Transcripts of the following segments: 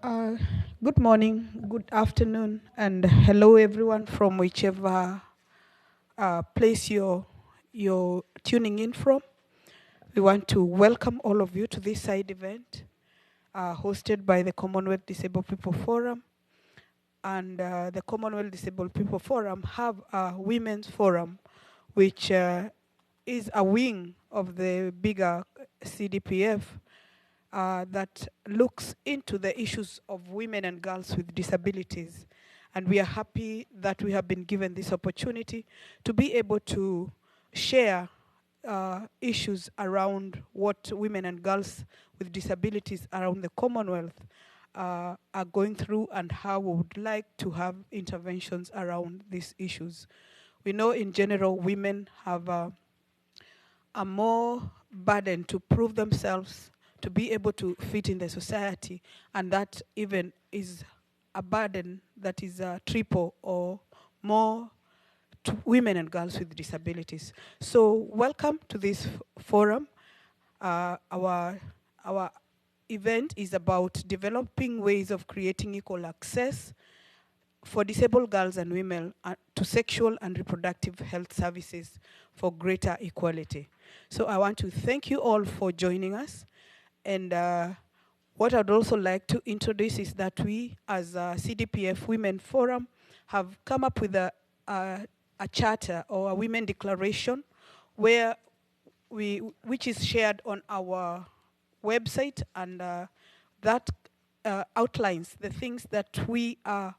Uh, Good morning, good afternoon, and hello everyone from whichever place you're tuning in from. We want to welcome all of you to this side event hosted by the Commonwealth Disabled People Forum. And the Commonwealth Disabled People Forum have a women's forum, which is a wing of the bigger CDPF that looks into the issues of women and girls with disabilities. And we are happy that we have been given this opportunity to be able to share issues around what women and girls with disabilities around the Commonwealth are going through and how we would like to have interventions around these issues. We know in general women have a more burden to prove themselves, to be able to fit in the society, and that even is a burden that is triple or more to women and girls with disabilities. So welcome to this forum. Our event is about developing ways of creating equal access for disabled girls and women to sexual and reproductive health services for greater equality. So I want to thank you all for joining us. And what I'd also like to introduce is that we, as a CDPF Women Forum, have come up with a charter or a women declaration which is shared on our website, and that outlines the things that we are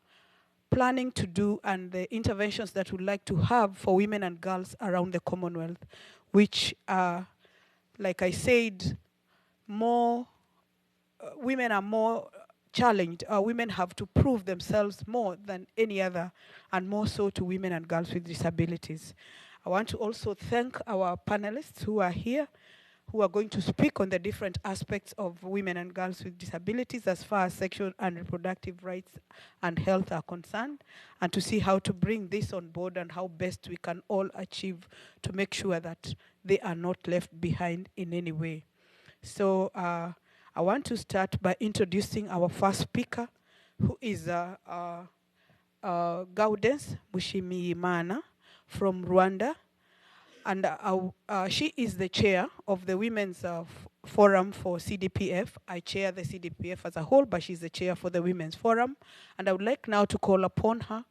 planning to do and the interventions that we'd like to have for women and girls around the Commonwealth, which are, like I said, women are more challenged. Women have to prove themselves more than any other, and more so to women and girls with disabilities. I want to also thank our panelists who are here, who are going to speak on the different aspects of women and girls with disabilities as far as sexual and reproductive rights and health are concerned, and to see how to bring this on board and how best we can all achieve to make sure that they are not left behind in any way. So I want to start by introducing our first speaker, who is Gaudence Mushimiyimana from Rwanda. And she is the chair of the Women's Forum for CDPF. I chair the CDPF as a whole, but she's the chair for the Women's Forum. And I would like now to call upon her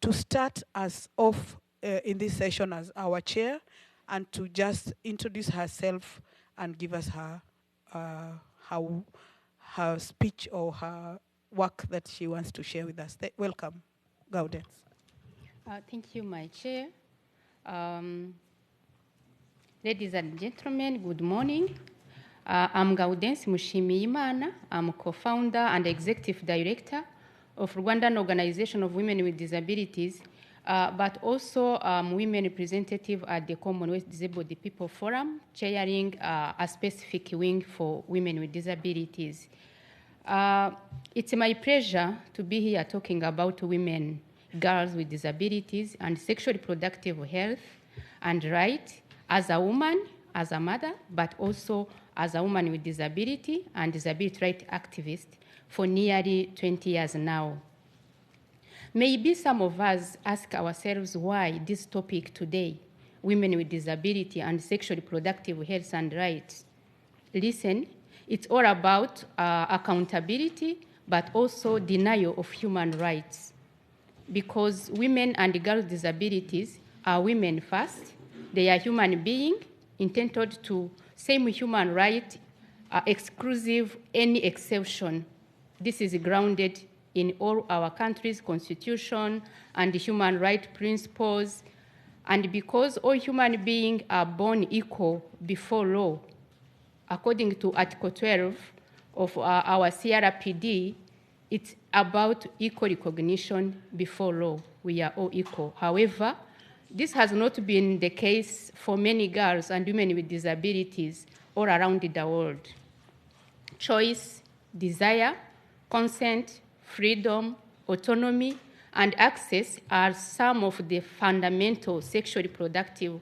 to start us off in this session as our chair, and to just introduce herself and give us her speech or her work that she wants to share with us. Welcome, Gaudence. Thank you, my chair. Ladies and gentlemen, good morning. I'm Gaudence Mushimiyimana. I'm co-founder and executive director of Rwandan Organization of Women with Disabilities, but also women representative at the Commonwealth Disabled People Forum, chairing a specific wing for women with disabilities. It's my pleasure to be here talking about women, girls with disabilities, and sexual reproductive health and rights as a woman, as a mother, but also as a woman with disability and disability rights activist for nearly 20 years now. Maybe some of us ask ourselves why this topic today, women with disability and sexual reproductive health and rights. Listen, it's all about accountability, but also denial of human rights. Because women and girls with disabilities are women first. They are human beings entitled to same human rights, exclusive any exception. This is grounded in all our countries' constitution and human rights principles. And because all human beings are born equal before law, according to Article 12 of our CRPD, it's about equal recognition before law. We are all equal. However, this has not been the case for many girls and women with disabilities all around the world. Choice, desire, consent, freedom, autonomy, and access are some of the fundamental sexual reproductive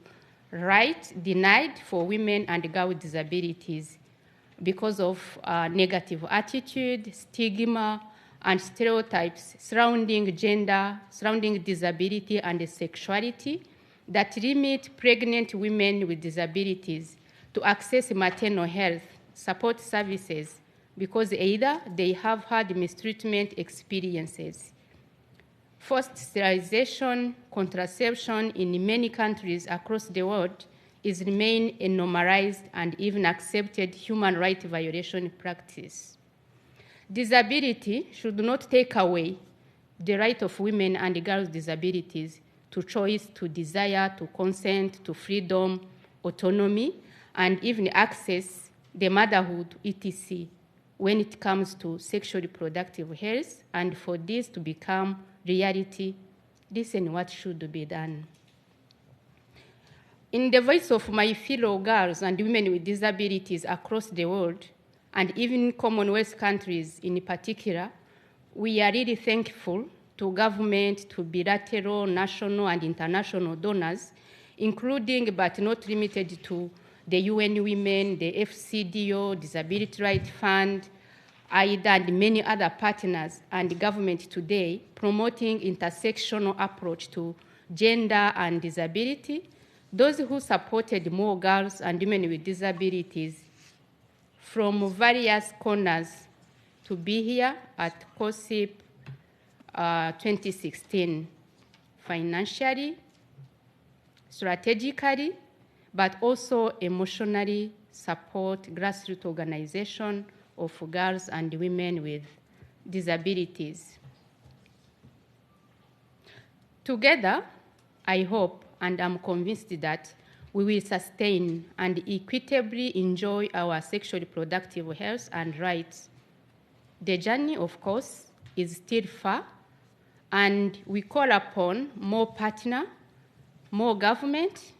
rights denied for women and girls with disabilities because of negative attitude, stigma, and stereotypes surrounding gender, surrounding disability and sexuality that limit pregnant women with disabilities to access maternal health support services because either they have had mistreatment experiences. Forced sterilization, contraception in many countries across the world is remain a normalized and even accepted human rights violation practice. Disability should not take away the right of women and girls with disabilities to choice, to desire, to consent, to freedom, autonomy, and even access the motherhood, etc., when it comes to sexual reproductive health, and for this to become reality, this is what should be done. In the voice of my fellow girls and women with disabilities across the world, and even Commonwealth countries in particular, we are really thankful to government, to bilateral, national, and international donors, including but not limited to the UN Women, the FCDO, Disability Rights Fund, AIDA, and many other partners and government today promoting intersectional approach to gender and disability, those who supported more girls and women with disabilities from various corners to be here at COSP 2016, financially, strategically, but also emotionally support grassroots organization of girls and women with disabilities. Together, I hope and I'm convinced that we will sustain and equitably enjoy our sexual reproductive health and rights. The journey, of course, is still far, and we call upon more partners, more government,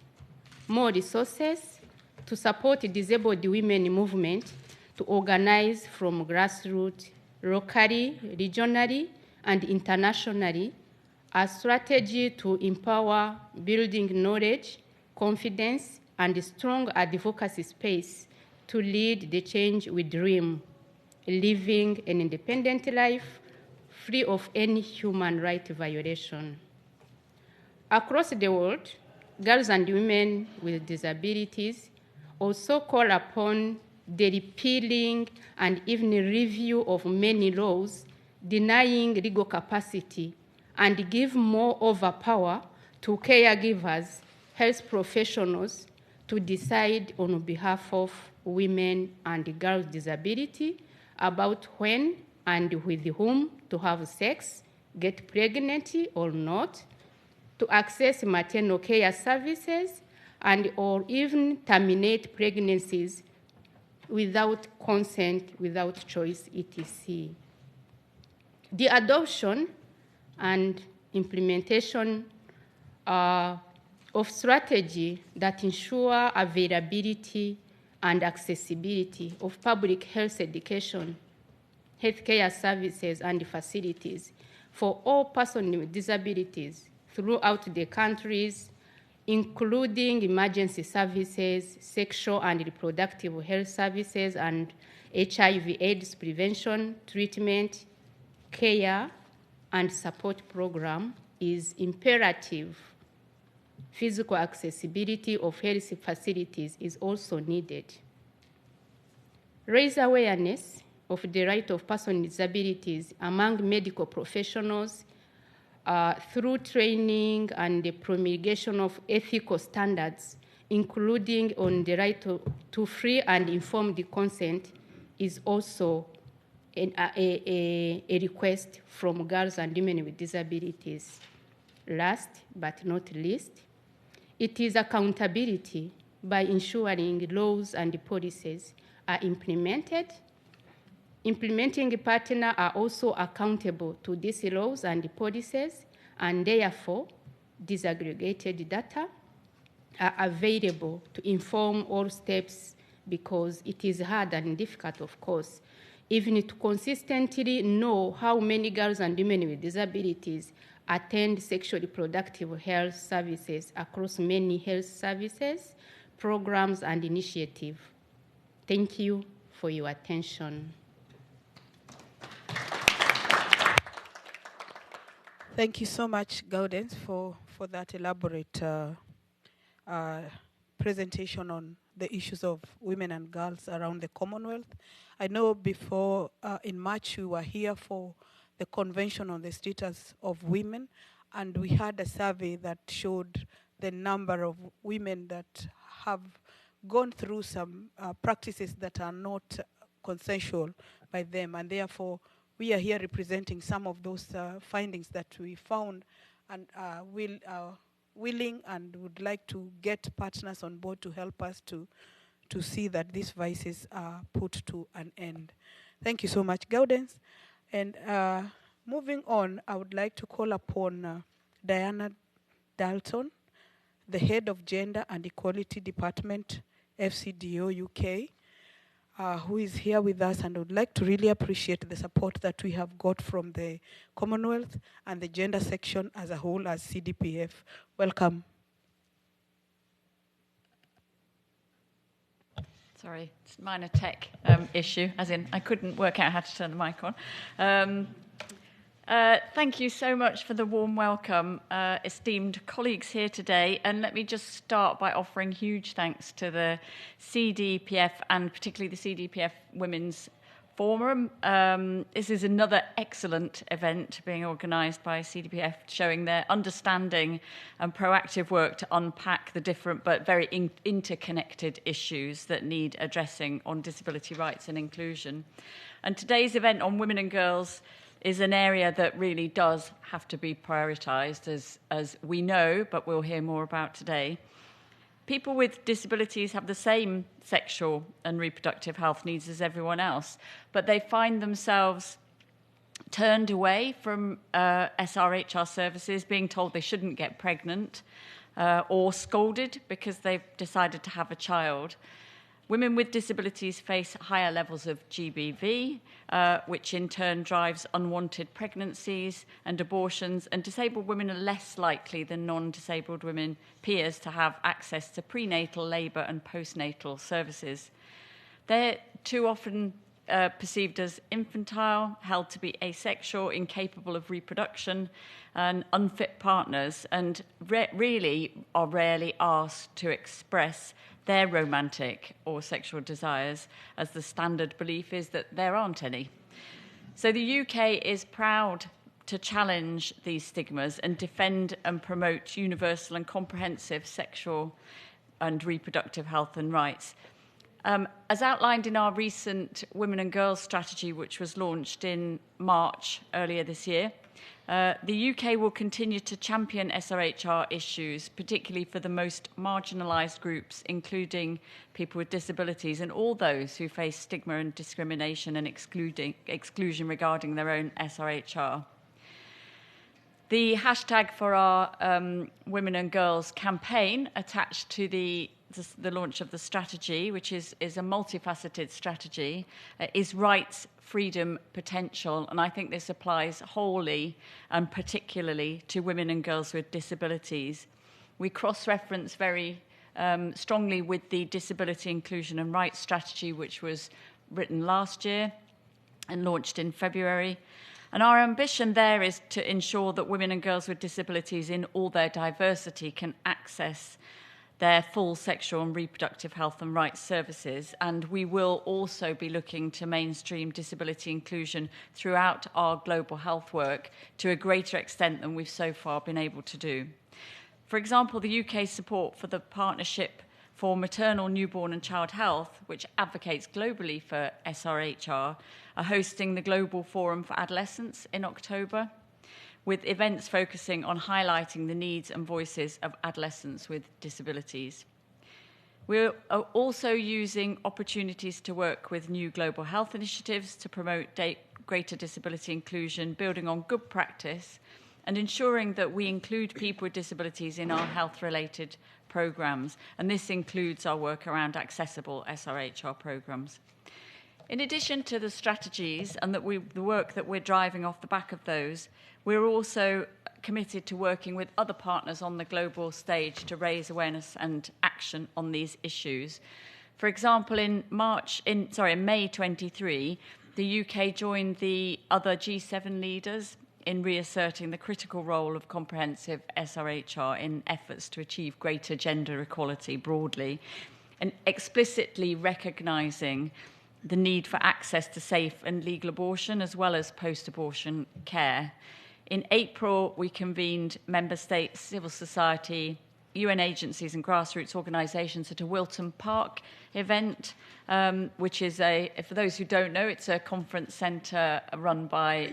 more resources to support the disabled women movement to organize from grassroots, locally, regionally, and internationally a strategy to empower building knowledge, confidence, and a strong advocacy space to lead the change we dream, living an independent life free of any human rights violation. Across the world, girls and women with disabilities also call upon the repealing and even review of many laws denying legal capacity and give more overpower to caregivers, health professionals to decide on behalf of women and girls with disability about when and with whom to have sex, get pregnant or not, to access maternal care services, and or even terminate pregnancies without consent, without choice, etc. The adoption and implementation of strategy that ensure availability and accessibility of public health education, healthcare services, and facilities for all persons with disabilities throughout the countries, including emergency services, sexual and reproductive health services, and HIV/AIDS prevention, treatment, care, and support program is imperative. Physical accessibility of health facilities is also needed. Raise awareness of the right of persons with disabilities among medical professionals through training and the promulgation of ethical standards, including on the right to free and informed consent, is also a request from girls and women with disabilities. Last but not least, it is accountability by ensuring laws and policies are implemented. Implementing partners are also accountable to these laws and policies, and therefore disaggregated data are available to inform all steps, because it is hard and difficult, of course, even to consistently know how many girls and women with disabilities attend sexual reproductive health services across many health services, programs, and initiatives. Thank you for your attention. Thank you so much, Gaudence, for that elaborate uh, presentation on the issues of women and girls around the Commonwealth. I know before, in March, we were here for the Convention on the Status of Women, and we had a survey that showed the number of women that have gone through some practices that are not consensual by them, and therefore we are here representing some of those findings that we found, and willing and would like to get partners on board to help us to see that these vices are put to an end. Thank you so much, Gaudence. And moving on, I would like to call upon Diana Dalton, the head of Gender and Equality Department, FCDO UK, who is here with us, and would like to really appreciate the support that we have got from the Commonwealth and the gender section as a whole as CDPF. Welcome. Sorry, it's a minor tech issue, as in I couldn't work out how to turn the mic on. Thank you so much for the warm welcome, esteemed colleagues here today. And let me just start by offering huge thanks to the CDPF and particularly the CDPF Women's Forum. This is another excellent event being organised by CDPF, showing their understanding and proactive work to unpack the different but very interconnected issues that need addressing on disability rights and inclusion. And today's event on women and girls is an area that really does have to be prioritised, as we know, but we'll hear more about today. People with disabilities have the same sexual and reproductive health needs as everyone else, but they find themselves turned away from SRHR services, being told they shouldn't get pregnant, or scolded because they've decided to have a child. Women with disabilities face higher levels of GBV, which in turn drives unwanted pregnancies and abortions, and disabled women are less likely than non-disabled women peers to have access to prenatal, labour and postnatal services. They're too often perceived as infantile, held to be asexual, incapable of reproduction, and unfit partners, and really are rarely asked to express their romantic or sexual desires, as the standard belief is that there aren't any. So the UK is proud to challenge these stigmas and defend and promote universal and comprehensive sexual and reproductive health and rights. As outlined in our recent Women and Girls strategy, which was launched in March earlier this year, the UK will continue to champion SRHR issues, particularly for the most marginalised groups, including people with disabilities and all those who face stigma and discrimination and exclusion regarding their own SRHR. The hashtag for our Women and Girls campaign attached to the launch of the strategy, which is a multifaceted strategy, is rights, freedom, potential. And I think this applies wholly and particularly to women and girls with disabilities. We cross-reference very strongly with the Disability Inclusion and Rights Strategy, which was written last year and launched in February. And our ambition there is to ensure that women and girls with disabilities in all their diversity can access their full sexual and reproductive health and rights services. And we will also be looking to mainstream disability inclusion throughout our global health work to a greater extent than we've so far been able to do. For example, the UK's support for the Partnership for Maternal, Newborn and Child Health, which advocates globally for SRHR, are hosting the Global Forum for Adolescents in October, with events focusing on highlighting the needs and voices of adolescents with disabilities. We're also using opportunities to work with new global health initiatives to promote greater disability inclusion, building on good practice, and ensuring that we include people with disabilities in our health-related programmes. And this includes our work around accessible SRHR programmes. In addition to the strategies and the work that we're driving off the back of those, we're also committed to working with other partners on the global stage to raise awareness and action on these issues. For example, in May 23, the UK joined the other G7 leaders in reasserting the critical role of comprehensive SRHR in efforts to achieve greater gender equality broadly, and explicitly recognising the need for access to safe and legal abortion as well as post-abortion care. In April, we convened member states, civil society, UN agencies and grassroots organisations at a Wilton Park event, which is for those who don't know, it's a conference centre run by,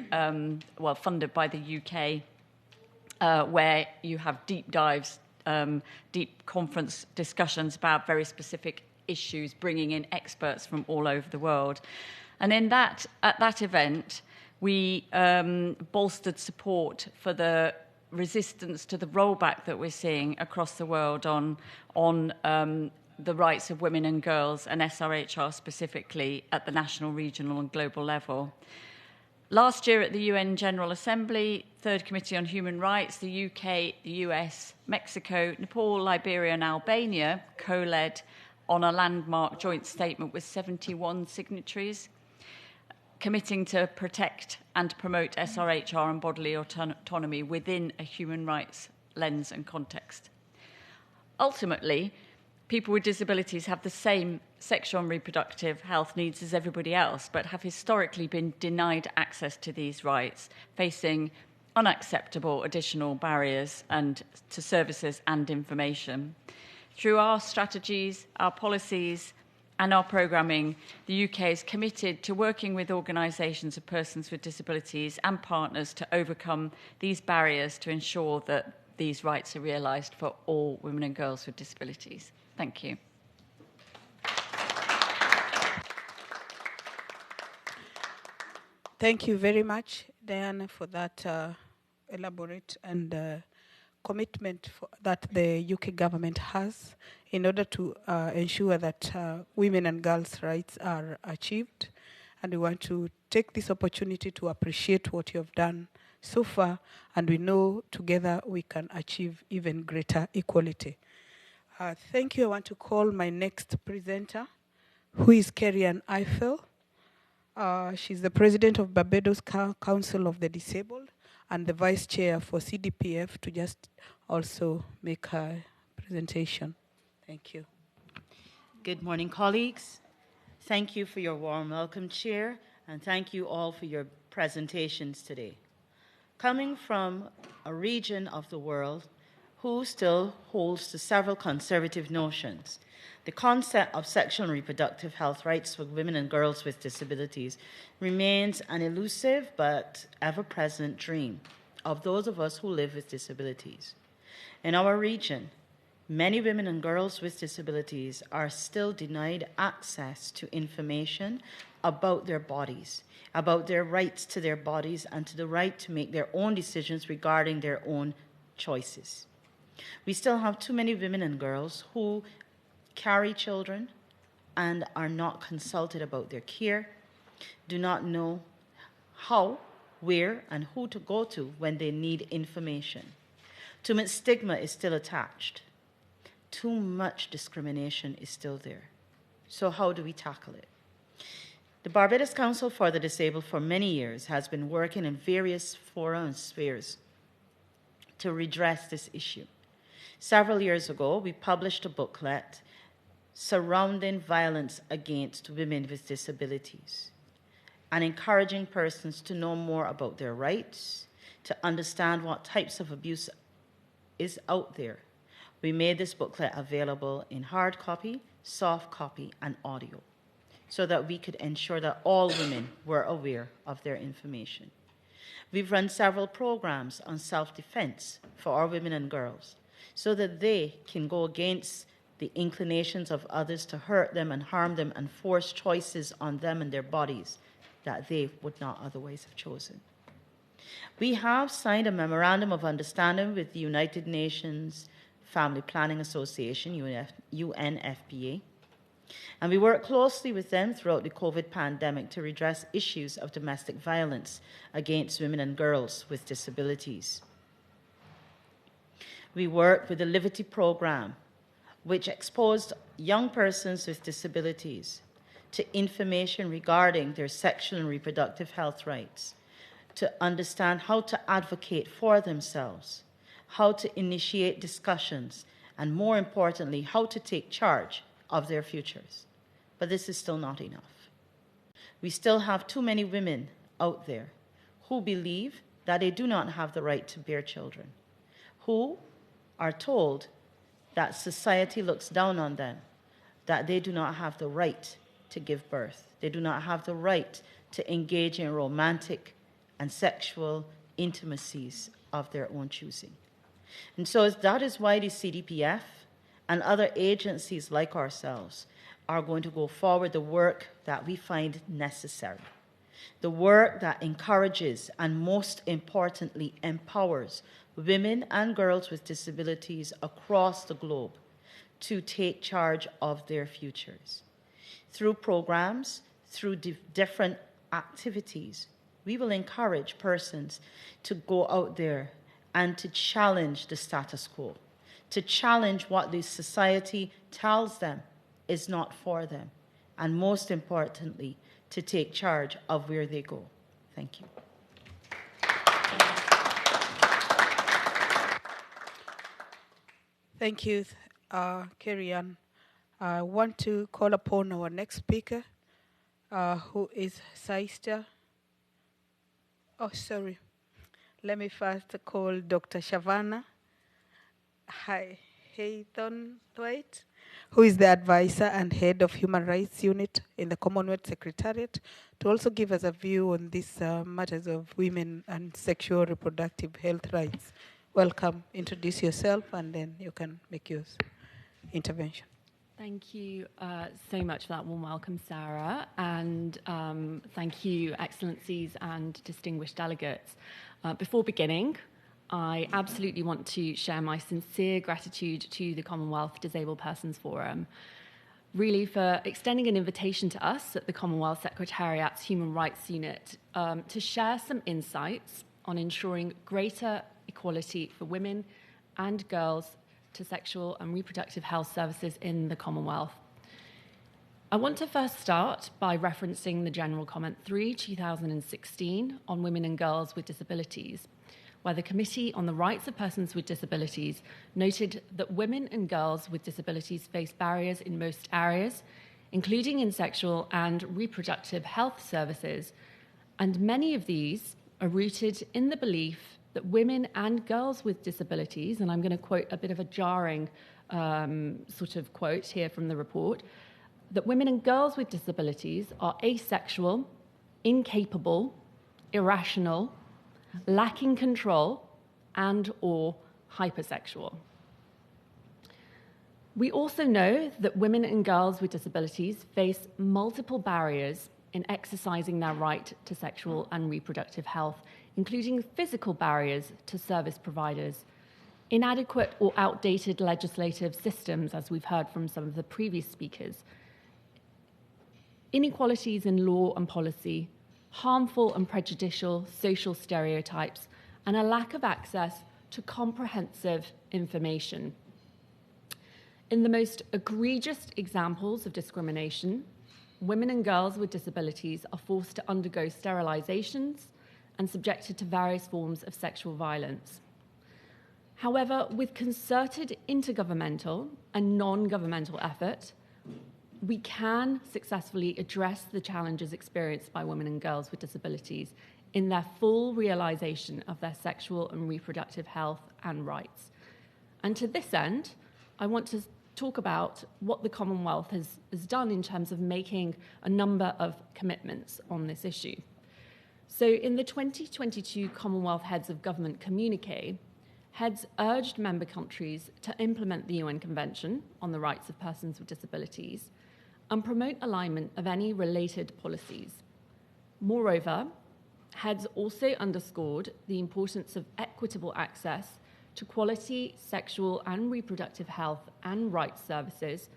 funded by the UK, where you have deep dives, deep conference discussions about very specific issues, bringing in experts from all over the world. And at that event, we bolstered support for the resistance to the rollback that we're seeing across the world on the rights of women and girls and SRHR specifically at the national, regional and global level. Last year at the UN General Assembly, Third Committee on Human Rights, the UK, the US, Mexico, Nepal, Liberia and Albania co-led on a landmark joint statement with 71 signatories, committing to protect and promote SRHR and bodily autonomy within a human rights lens and context. Ultimately, people with disabilities have the same sexual and reproductive health needs as everybody else, but have historically been denied access to these rights, facing unacceptable additional barriers to services and information. Through our strategies, our policies, and our programming, the UK is committed to working with organisations of persons with disabilities and partners to overcome these barriers to ensure that these rights are realised for all women and girls with disabilities. Thank you. Thank you very much, Diana, for that elaborate and commitment that the UK government has in order to ensure that women and girls' rights are achieved. And we want to take this opportunity to appreciate what you have done so far, and we know together we can achieve even greater equality. Thank you. I want to call my next presenter, who is Kerry-Ann Eiffel. She's the president of Barbados Council of the Disabled and the vice chair for CDPF, to just also make her presentation. Thank you. Good morning, colleagues. Thank you for your warm welcome, Chair, and thank you all for your presentations today. Coming from a region of the world who still holds to several conservative notions, the concept of sexual and reproductive health rights for women and girls with disabilities remains an elusive but ever-present dream of those of us who live with disabilities. In our region, many women and girls with disabilities are still denied access to information about their bodies, about their rights to their bodies, and to the right to make their own decisions regarding their own choices. We still have too many women and girls who carry children and are not consulted about their care, do not know how, where, and who to go to when they need information. Too much stigma is still attached. Too much discrimination is still there. So how do we tackle it? The Barbados Council for the Disabled for many years has been working in various fora and spheres to redress this issue. Several years ago, we published a booklet surrounding violence against women with disabilities and encouraging persons to know more about their rights, to understand what types of abuse is out there. We made this booklet available in hard copy, soft copy, and audio, so that we could ensure that all women were aware of their information. We've run several programs on self-defense for our women and girls, so that they can go against the inclinations of others to hurt them and harm them and force choices on them and their bodies that they would not otherwise have chosen. We have signed a Memorandum of Understanding with the United Nations Family Planning Association, UNFPA, and we work closely with them throughout the COVID pandemic to redress issues of domestic violence against women and girls with disabilities. We work with the Liberty Program, which exposed young persons with disabilities to information regarding their sexual and reproductive health rights. to understand how to advocate for themselves, how to initiate discussions, and more importantly, how to take charge of their futures. But this is still not enough. We still have too many women out there who believe that they do not have the right to bear children, who are told that society looks down on them, that they do not have the right to give birth. They do not have the right to engage in romantic and sexual intimacies of their own choosing. And so that is why the CDPF and other agencies like ourselves are going to go forward the work that we find necessary, the work that encourages and most importantly empowers women and girls with disabilities across the globe to take charge of their futures. Through programs, through different activities, we will encourage persons to go out there and to challenge the status quo, to challenge what the society tells them is not for them, and most importantly, to take charge of where they go. Thank you. Thank you, Kerry-Ann. I want to call upon our next speaker, who is Sister. Oh, sorry. Let me first call Dr. Shavana Haythornthwaite, who is the advisor and head of Human Rights Unit in the Commonwealth Secretariat, to also give us a view on these matters of women and sexual reproductive health rights. Welcome. Introduce yourself, and then you can make your intervention. Thank you so much for that warm welcome, Sarah, and thank you, Excellencies and distinguished delegates. Before beginning, I absolutely want to share my sincere gratitude to the Commonwealth Disabled Persons Forum, really for extending an invitation to us at the Commonwealth Secretariat's Human Rights Unit to share some insights on ensuring greater equality for women and girls to sexual and reproductive health services in the Commonwealth. I want to first start by referencing the General Comment 3, 2016 on women and girls with disabilities, where the Committee on the Rights of Persons with Disabilities noted that women and girls with disabilities face barriers in most areas, including in sexual and reproductive health services, and many of these are rooted in the belief that women and girls with disabilities, and I'm going to quote a bit of a jarring sort of quote here from the report, that women and girls with disabilities are asexual, incapable, irrational, lacking control, and or hypersexual. We also know that women and girls with disabilities face multiple barriers in exercising their right to sexual and reproductive health, including physical barriers to service providers, inadequate or outdated legislative systems, as we've heard from some of the previous speakers, inequalities in law and policy, harmful and prejudicial social stereotypes, and a lack of access to comprehensive information. In the most egregious examples of discrimination, women and girls with disabilities are forced to undergo sterilizations and subjected to various forms of sexual violence. However, with concerted intergovernmental and non-governmental effort, we can successfully address the challenges experienced by women and girls with disabilities in their full realization of their sexual and reproductive health and rights. And to this end, I want to talk about what the Commonwealth has done in terms of making a number of commitments on this issue. So in the 2022 Commonwealth Heads of Government communique, Heads urged member countries to implement the UN Convention on the Rights of Persons with Disabilities and promote alignment of any related policies. Moreover, Heads also underscored the importance of equitable access to quality sexual and reproductive health and rights services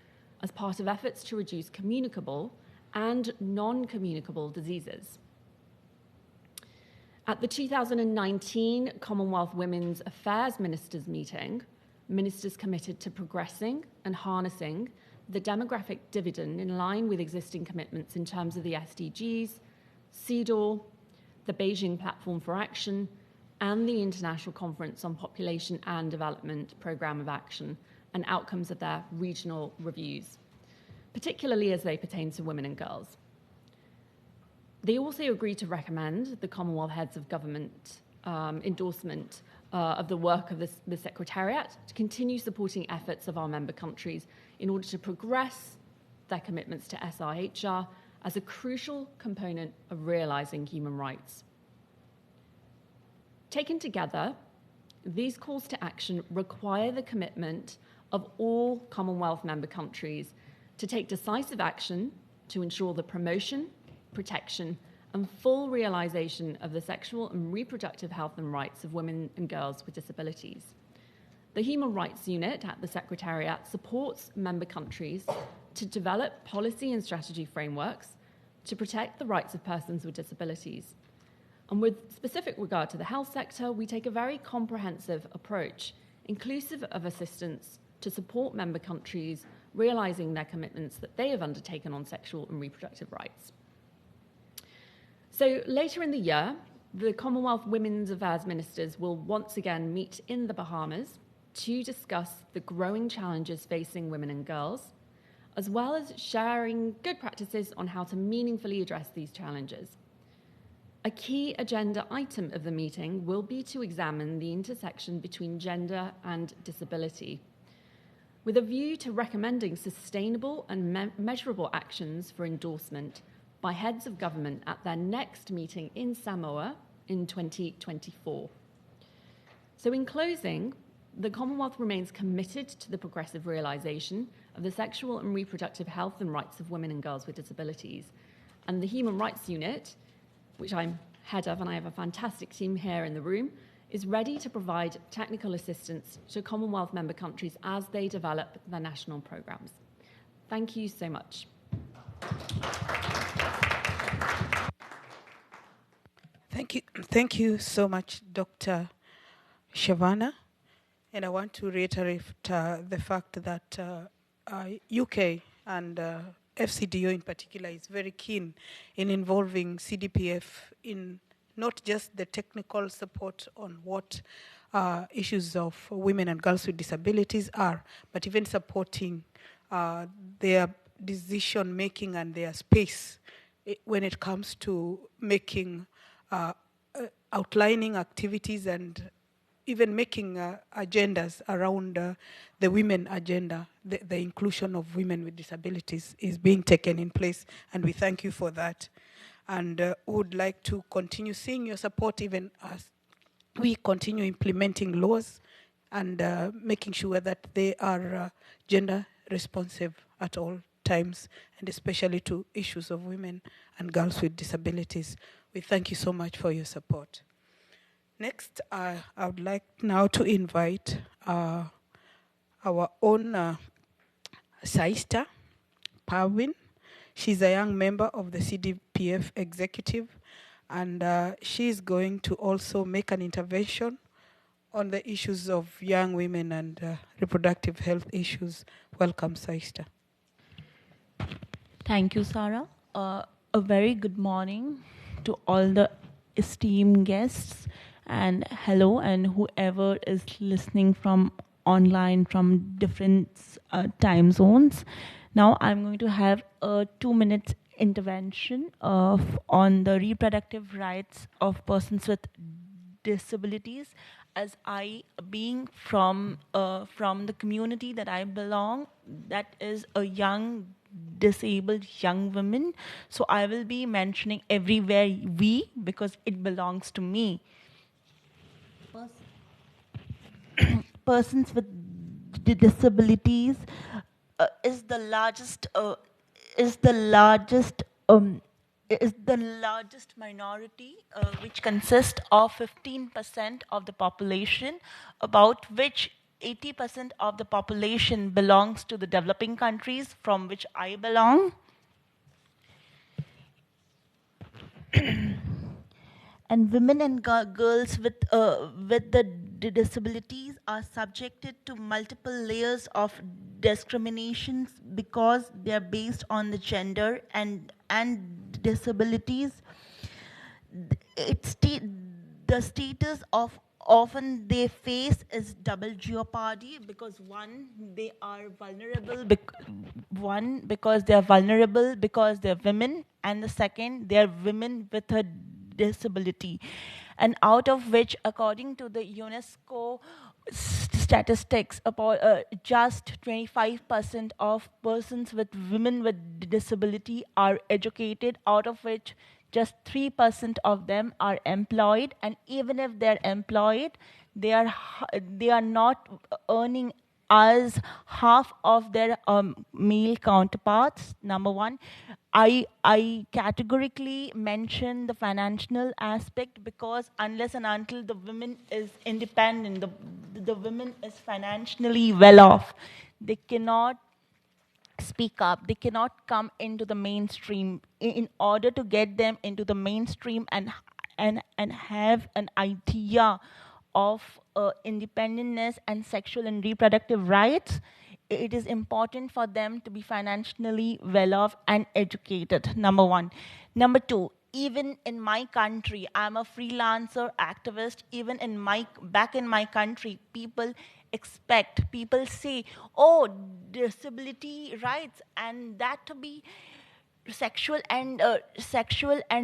as part of efforts to reduce communicable and non-communicable diseases. At the 2019 Commonwealth Women's Affairs Ministers meeting, ministers committed to progressing and harnessing the demographic dividend in line with existing commitments in terms of the SDGs, CEDAW, the Beijing Platform for Action, and the International Conference on Population and Development Programme of Action and outcomes of their regional reviews, particularly as they pertain to women and girls. They also agreed to recommend the Commonwealth Heads of Government endorsement of the work of the Secretariat to continue supporting efforts of our member countries in order to progress their commitments to SRHR as a crucial component of realising human rights. Taken together, these calls to action require the commitment of all Commonwealth member countries to take decisive action to ensure the promotion, protection, and full realisation of the sexual and reproductive health and rights of women and girls with disabilities. The Human Rights Unit at the Secretariat supports member countries to develop policy and strategy frameworks to protect the rights of persons with disabilities. And with specific regard to the health sector, we take a very comprehensive approach, inclusive of assistance to support member countries realising their commitments that they have undertaken on sexual and reproductive rights. So later in the year, the Commonwealth Women's Affairs Ministers will once again meet in the Bahamas to discuss the growing challenges facing women and girls, as well as sharing good practices on how to meaningfully address these challenges. A key agenda item of the meeting will be to examine the intersection between gender and disability, with a view to recommending sustainable and measurable actions for endorsement by heads of government at their next meeting in Samoa in 2024. So in closing, the Commonwealth remains committed to the progressive realisation of the sexual and reproductive health and rights of women and girls with disabilities. And the Human Rights Unit, which I'm head of, and I have a fantastic team here in the room, is ready to provide technical assistance to Commonwealth member countries as they develop their national programmes. Thank you so much. Thank you so much, Dr. Shavana. And I want to reiterate the fact that UK and FCDO in particular is very keen in involving CDPF in not just the technical support on what issues of women and girls with disabilities are, but even supporting their decision making and their space when it comes to making outlining activities and even making agendas around the women agenda. The inclusion of women with disabilities is being taken in place, and we thank you for that. And would like to continue seeing your support even as we continue implementing laws and making sure that they are gender responsive at all times, and especially to issues of women and girls with disabilities. We thank you so much for your support. Next, I would like now to invite our own Sister, Parwin. She's a young member of the CDPF executive, and she's going to also make an intervention on the issues of young women and reproductive health issues. Welcome, Sister. Thank you, Sarah. A very good morning to all the esteemed guests, and hello, and whoever is listening from online from different time zones. Now I'm going to have a 2-minute intervention on the reproductive rights of persons with disabilities, as I, being from the community that I belong, that is a young disabled young women. So I will be mentioning everywhere we, because it belongs to me. Persons with disabilities is the largest minority, which consists of 15% of the population, about which 80% of the population belongs to the developing countries, from which I belong. And women and girls with the disabilities are subjected to multiple layers of discriminations because they are based on the gender and disabilities. the status of often they face is double jeopardy, because one, they are vulnerable, because they are vulnerable because they're women, and the second, they are women with a disability, and out of which, according to the UNESCO statistics, about just 25% of persons with women with disability are educated, out of which just 3% of them are employed, and even if they're employed, they are not earning as half of their male counterparts. Number one, I categorically mention the financial aspect, because unless and until the woman is independent, the woman is financially well off, they cannot speak up, they cannot come into the mainstream. In order to get them into the mainstream and have an idea of independence and sexual and reproductive rights, it is important for them to be financially well off and educated, number one. Number two, even in my country, I'm a freelancer activist, even in back in my country, people say, oh, disability rights, and that to be sexual and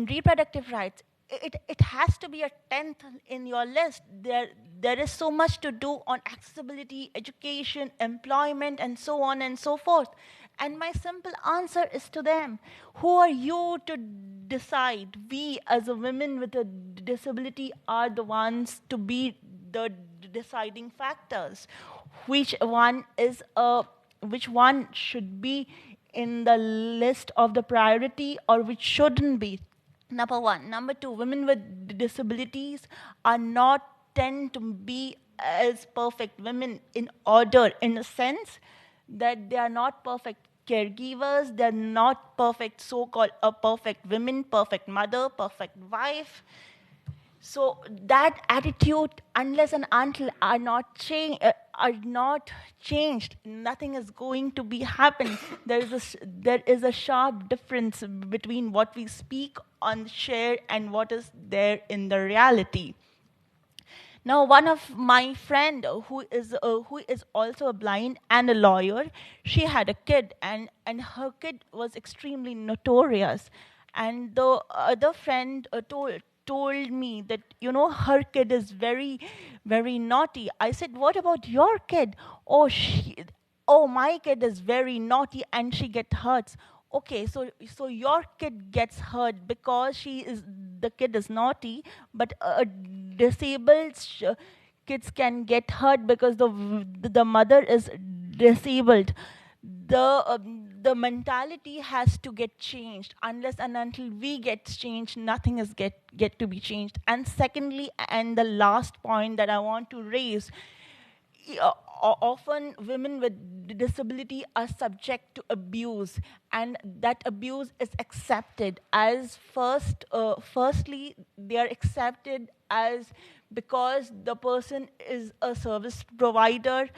reproductive rights, it has to be a 10th in your list. There is so much to do on accessibility, education, employment, and so on and so forth. And my simple answer is to them, who are you to decide? We as a women with a disability are the ones to be the deciding factors. Which one should be in the list of the priority, or which shouldn't be? Number one. Number two, women with disabilities are not tend to be as perfect women in a sense that they are not perfect caregivers, they're not perfect, so-called a perfect women, perfect mother, perfect wife. So that attitude, unless and until are not changed, nothing is going to be happen. There is a sharp difference between what we speak on share and what is there in the reality. Now, one of my friend who is also a blind and a lawyer, she had a kid, and her kid was extremely notorious. And the other friend told me that, her kid is very, very naughty. I said, what about your kid? Oh, my kid is very naughty and she gets hurt. Okay, so your kid gets hurt because the kid is naughty, but disabled kids can get hurt because the mother is disabled. The mentality has to get changed. Unless and until we get changed, nothing is get to be changed. And secondly, and the last point that I want to raise, often women with disability are subject to abuse, and that abuse is accepted as firstly, they are accepted as because the person is a service provider,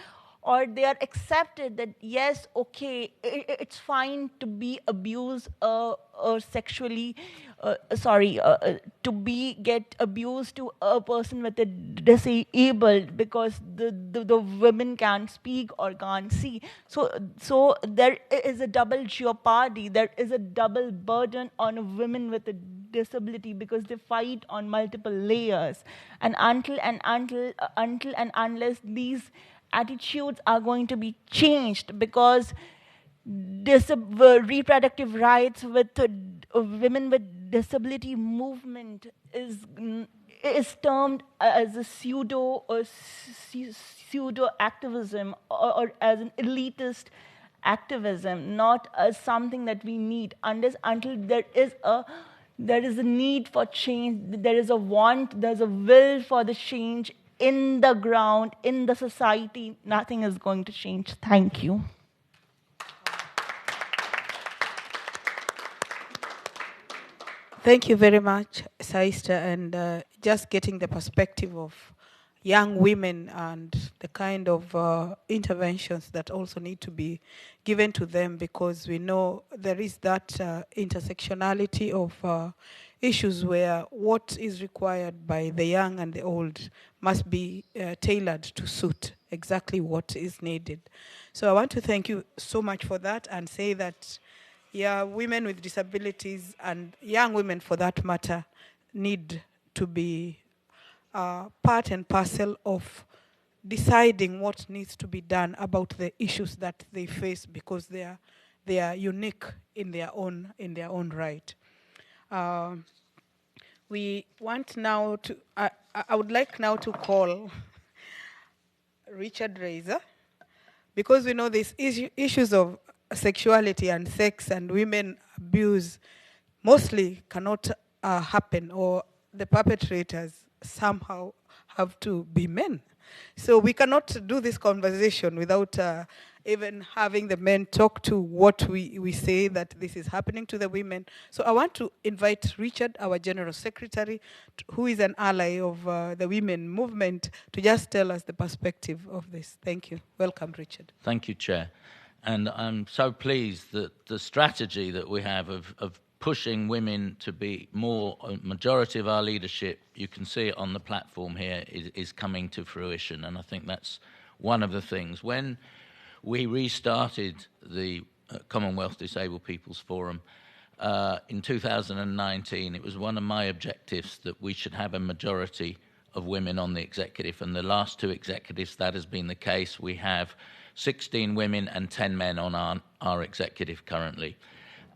or they are accepted that, yes, okay, it's fine to be abused or sexually, get abused to a person with a disabled, because the women can't speak or can't see. So there is a double jeopardy, there is a double burden on women with a disability, because they fight on multiple layers. And until and unless these attitudes are going to be changed, because reproductive rights with women with disability movement is termed as a pseudo activism, or as an elitist activism, not as something that we need. Until there is a need for change, there is a want, there's a will for the change in the ground, in the society, nothing is going to change. Thank you. Thank you very much, Saista, and just getting the perspective of young women and the kind of interventions that also need to be given to them, because we know there is that intersectionality of issues where what is required by the young and the old must be tailored to suit exactly what is needed. So I want to thank you so much for that and say that, yeah, women with disabilities and young women for that matter need to be part and parcel of deciding what needs to be done about the issues that they face, because they are unique in their own right. We want now to. I would like now to call Richard Razor, because we know these issues of sexuality and sex and women abuse mostly cannot happen, or the perpetrators somehow have to be men. So we cannot do this conversation without even having the men talk to what we say that this is happening to the women. So I want to invite Richard, our General Secretary, who is an ally of the women movement, to just tell us the perspective of this. Thank you. Welcome, Richard. Thank you, Chair. And I'm so pleased that the strategy that we have of pushing women to be more a majority of our leadership, you can see it on the platform here, is coming to fruition. And I think that's one of the things. When we restarted the Commonwealth Disabled People's Forum in 2019, it was one of my objectives that we should have a majority of women on the executive. And the last two executives, that has been the case. We have 16 women and 10 men on our executive currently.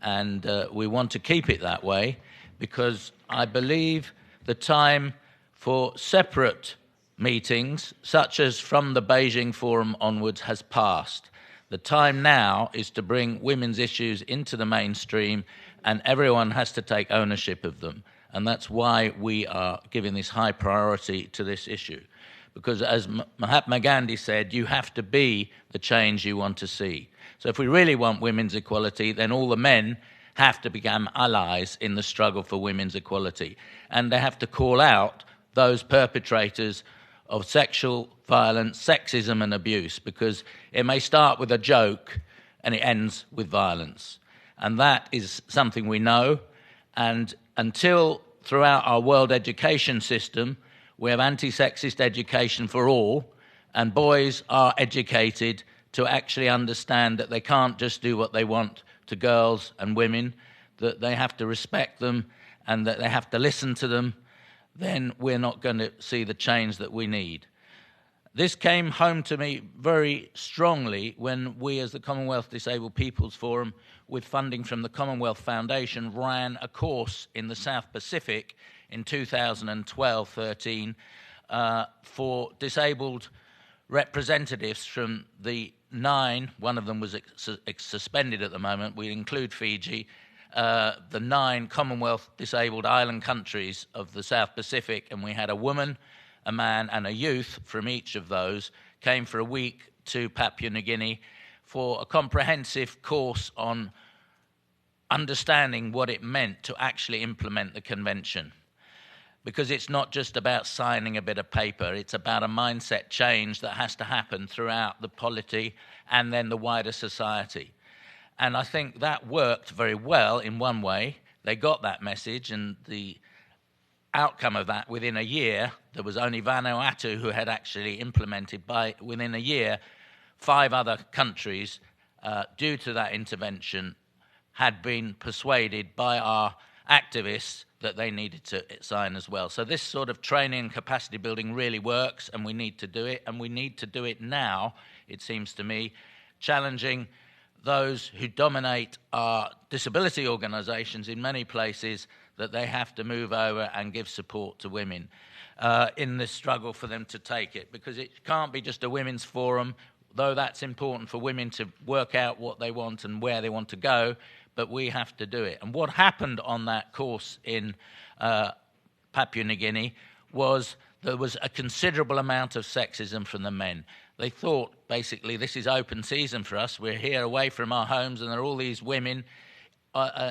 And we want to keep it that way, because I believe the time for separate meetings, such as from the Beijing Forum onwards, has passed. The time now is to bring women's issues into the mainstream, and everyone has to take ownership of them. And that's why we are giving this high priority to this issue. Because as Mahatma Gandhi said, you have to be the change you want to see. So if we really want women's equality, then all the men have to become allies in the struggle for women's equality. And they have to call out those perpetrators of sexual violence, sexism and abuse, because it may start with a joke and it ends with violence. And that is something we know. And until throughout our world education system, we have anti-sexist education for all, and boys are educated to actually understand that they can't just do what they want to girls and women, that they have to respect them and that they have to listen to them, then we're not going to see the change that we need. This came home to me very strongly when we, as the Commonwealth Disabled People's Forum, with funding from the Commonwealth Foundation, ran a course in the South Pacific in 2012-13 for disabled representatives from the 9, one of them was suspended at the moment, we include Fiji, the 9 Commonwealth disabled island countries of the South Pacific, and we had a woman, a man and a youth from each of those, came for a week to Papua New Guinea for a comprehensive course on understanding what it meant to actually implement the convention. Because it's not just about signing a bit of paper, it's about a mindset change that has to happen throughout the polity and then the wider society. And I think that worked very well in one way. They got that message, and the outcome of that, within a year, there was only Vanuatu who had actually implemented. Within a year, 5 other countries, due to that intervention, had been persuaded by our activists that they needed to sign as well. So this sort of training and capacity building really works, and we need to do it, and we need to do it now, it seems to me, challenging those who dominate our disability organisations in many places, that they have to move over and give support to women in this struggle for them to take it, because it can't be just a women's forum, though that's important for women to work out what they want and where they want to go, but we have to do it. And what happened on that course in Papua New Guinea was there was a considerable amount of sexism from the men. They thought, basically, this is open season for us. We're here away from our homes, and there are all these women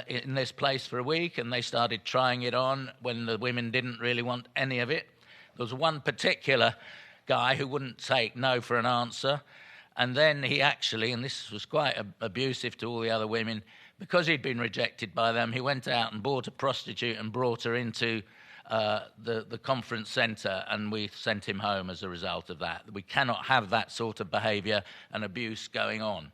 in this place for a week, and they started trying it on when the women didn't really want any of it. There was one particular guy who wouldn't take no for an answer, and then he actually, and this was quite abusive to all the other women, because he'd been rejected by them, he went out and bought a prostitute and brought her into the conference centre, and we sent him home as a result of that. We cannot have that sort of behaviour and abuse going on.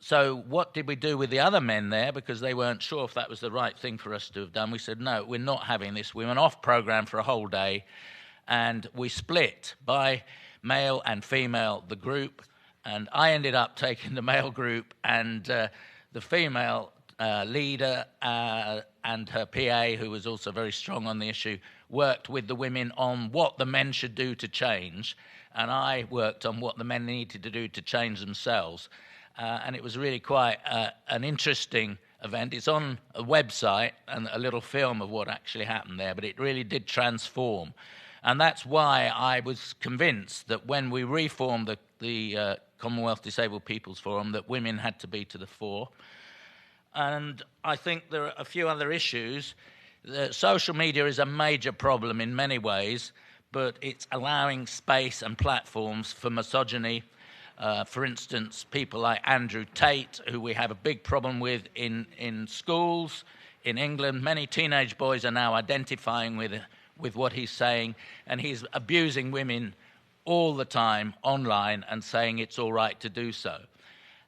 So what did we do with the other men there? Because they weren't sure if that was the right thing for us to have done. We said, no, we're not having this. We went off programme for a whole day, and we split by male and female the group, and I ended up taking the male group, and the female leader and her PA, who was also very strong on the issue, worked with the women on what the men should do to change, and I worked on what the men needed to do to change themselves. And it was really quite an interesting event. It's on a website and a little film of what actually happened there, but it really did transform. And that's why I was convinced that when we reformed the Commonwealth Disabled People's Forum, that women had to be to the fore. And I think there are a few other issues. Social media is a major problem in many ways, but it's allowing space and platforms for misogyny. For instance, people like Andrew Tate, who we have a big problem with in schools in England. Many teenage boys are now identifying with what he's saying, and he's abusing women all the time online and saying it's all right to do so.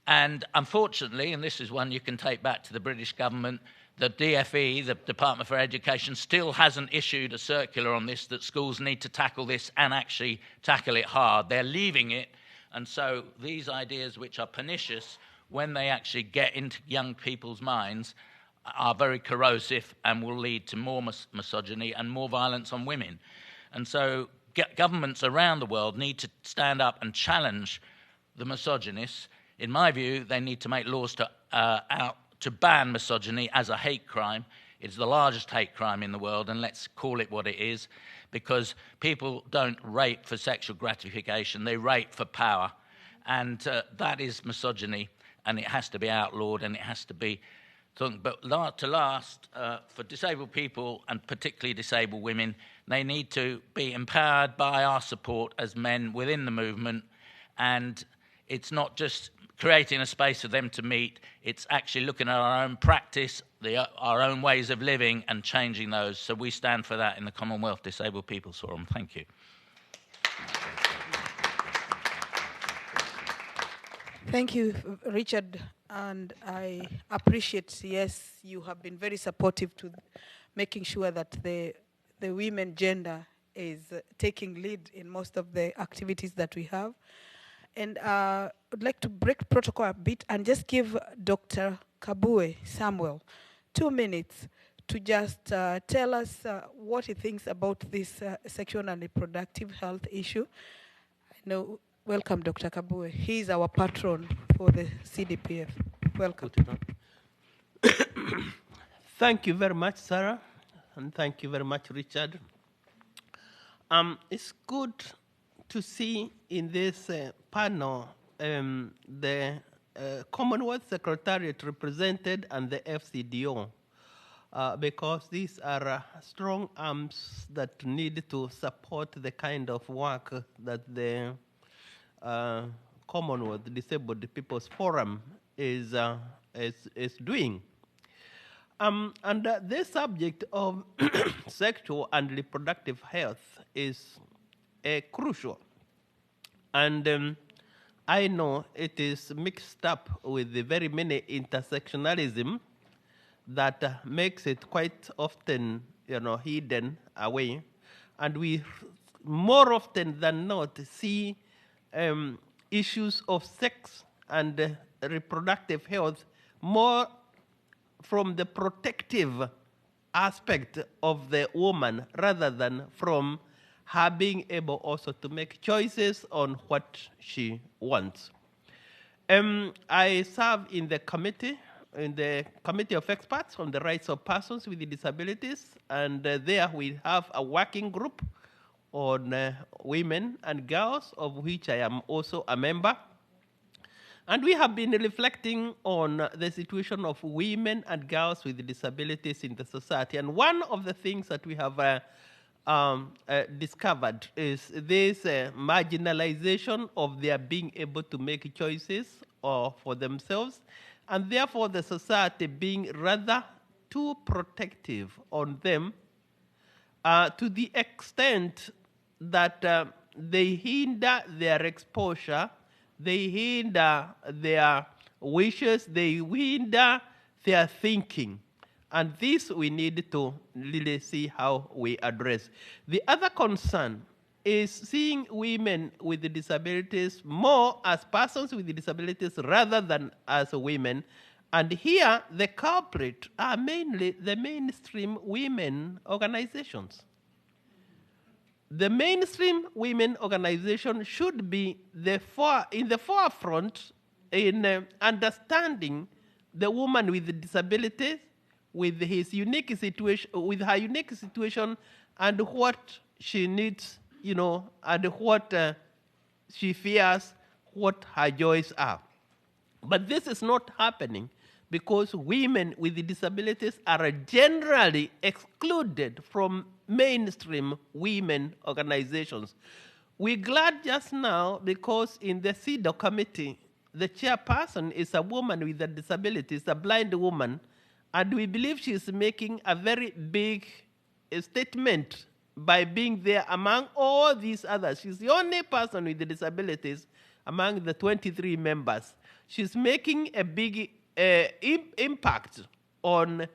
And unfortunately, and this is one you can take back to the British government, the DFE, the Department for Education, still hasn't issued a circular on this, that schools need to tackle this and actually tackle it hard. They're leaving it. And so these ideas, which are pernicious, when they actually get into young people's minds, are very corrosive and will lead to more misogyny and more violence on women. And so governments around the world need to stand up and challenge the misogynists. In my view, they need to make laws to ban misogyny as a hate crime. It's the largest hate crime in the world, and let's call it what it is, because people don't rape for sexual gratification, they rape for power. And that is misogyny, and it has to be outlawed, and it has to be... But to last, for disabled people, and particularly disabled women, they need to be empowered by our support as men within the movement, and it's not just creating a space for them to meet, it's actually looking at our own practice, our own ways of living, and changing those. So we stand for that in the Commonwealth Disabled People's Forum. Thank you. Thank you, Richard, and I appreciate, yes, you have been very supportive to making sure that the women gender is taking lead in most of the activities that we have. And I'd like to break protocol a bit and just give Dr. Kabue Samuel 2 minutes to just tell us what he thinks about this sexual and reproductive health issue. Welcome, Dr. Kabue. He is our patron for the CDPF. Welcome. Thank you very much, Sarah, and thank you very much, Richard. It's good to see in this panel the Commonwealth Secretariat represented and the FCDO, because these are strong arms that need to support the kind of work that the Commonwealth Disabled People's Forum is doing. And the subject of sexual and reproductive health is crucial. And I know it is mixed up with the very many intersectionalism that makes it quite often, hidden away. And we more often than not see issues of sex and reproductive health more from the protective aspect of the woman rather than from her being able also to make choices on what she wants. I serve in the Committee of Experts on the Rights of Persons with Disabilities, and there we have a working group on women and girls, of which I am also a member. And we have been reflecting on the situation of women and girls with disabilities in the society. And one of the things that we have discovered is this marginalization of their being able to make choices for themselves, and therefore the society being rather too protective on them to the extent that they hinder their exposure, they hinder their wishes, they hinder their thinking. And this we need to really see how we address. The other concern is seeing women with disabilities more as persons with disabilities rather than as women. And here, the culprit are mainly the mainstream women organizations. The mainstream women organization should be in the forefront in understanding the woman with disabilities, with his unique situation, with her unique situation, and what she needs, and what she fears, what her joys are. But this is not happening because women with disabilities are generally excluded from mainstream women organizations. We're glad just now because in the CEDAW committee, the chairperson is a woman with a disability, is a blind woman, and we believe she is making a very big statement by being there among all these others. She's the only person with the disabilities among the 23 members. She's making a big impact on,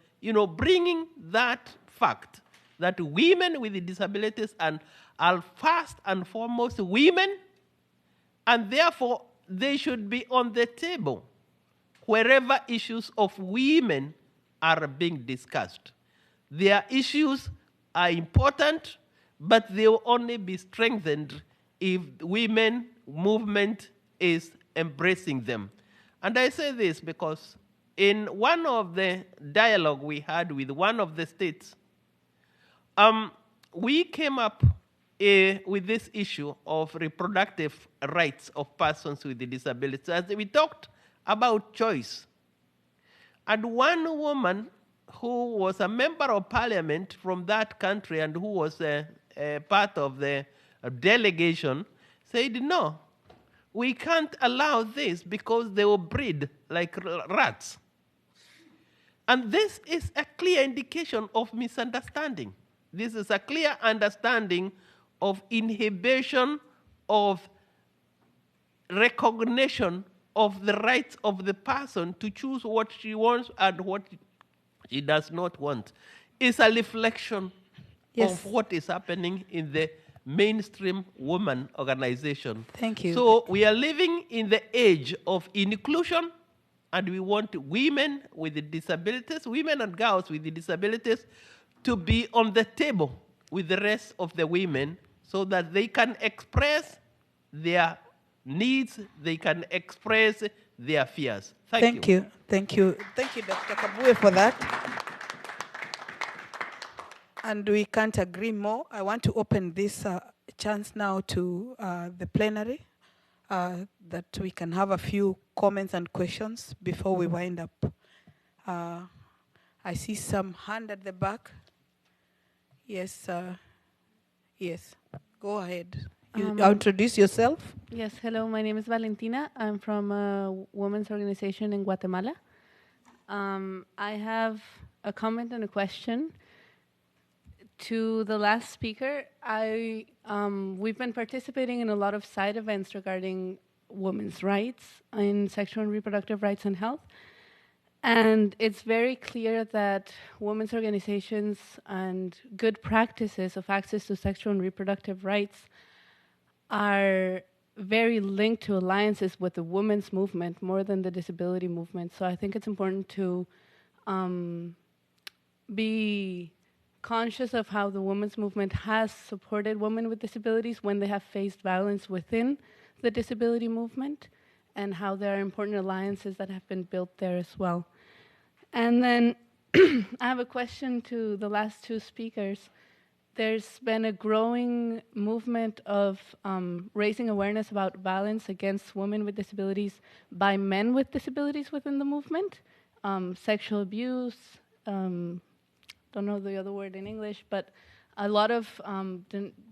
bringing that fact that women with disabilities are first and foremost women, and therefore they should be on the table wherever issues of women are being discussed. Their issues are important, but they will only be strengthened if women movement is embracing them. And I say this because in one of the dialogue we had with one of the states, we came up with this issue of reproductive rights of persons with disabilities. As we talked about choice. And one woman who was a member of parliament from that country and who was a part of the delegation said, no, we can't allow this because they will breed like rats. And this is a clear indication of misunderstanding. This is a clear understanding of inhibition of recognition of the rights of the person to choose what she wants and what she does not want. It's a reflection of what is happening in the mainstream woman organization. Thank you. So we are living in the age of inclusion, and we want women with disabilities, women and girls with disabilities, to be on the table with the rest of the women so that they can express their needs, they can express their fears. Thank you. Thank you, Dr. Kabue, for that. And we can't agree more. I want to open this chance now to the plenary, that we can have a few comments and questions before we wind up. I see some hand at the back. Yes, yes, go ahead. You introduce yourself. Yes, hello, my name is Valentina. I'm from a women's organization in Guatemala. I have a comment and a question. To the last speaker, we've been participating in a lot of side events regarding women's rights in sexual and reproductive rights and health. And it's very clear that women's organizations and good practices of access to sexual and reproductive rights are very linked to alliances with the women's movement more than the disability movement. So I think it's important to be conscious of how the women's movement has supported women with disabilities when they have faced violence within the disability movement, and how there are important alliances that have been built there as well. And then I have a question to the last two speakers. There's been a growing movement of raising awareness about violence against women with disabilities by men with disabilities within the movement, sexual abuse, don't know the other word in English, but a lot of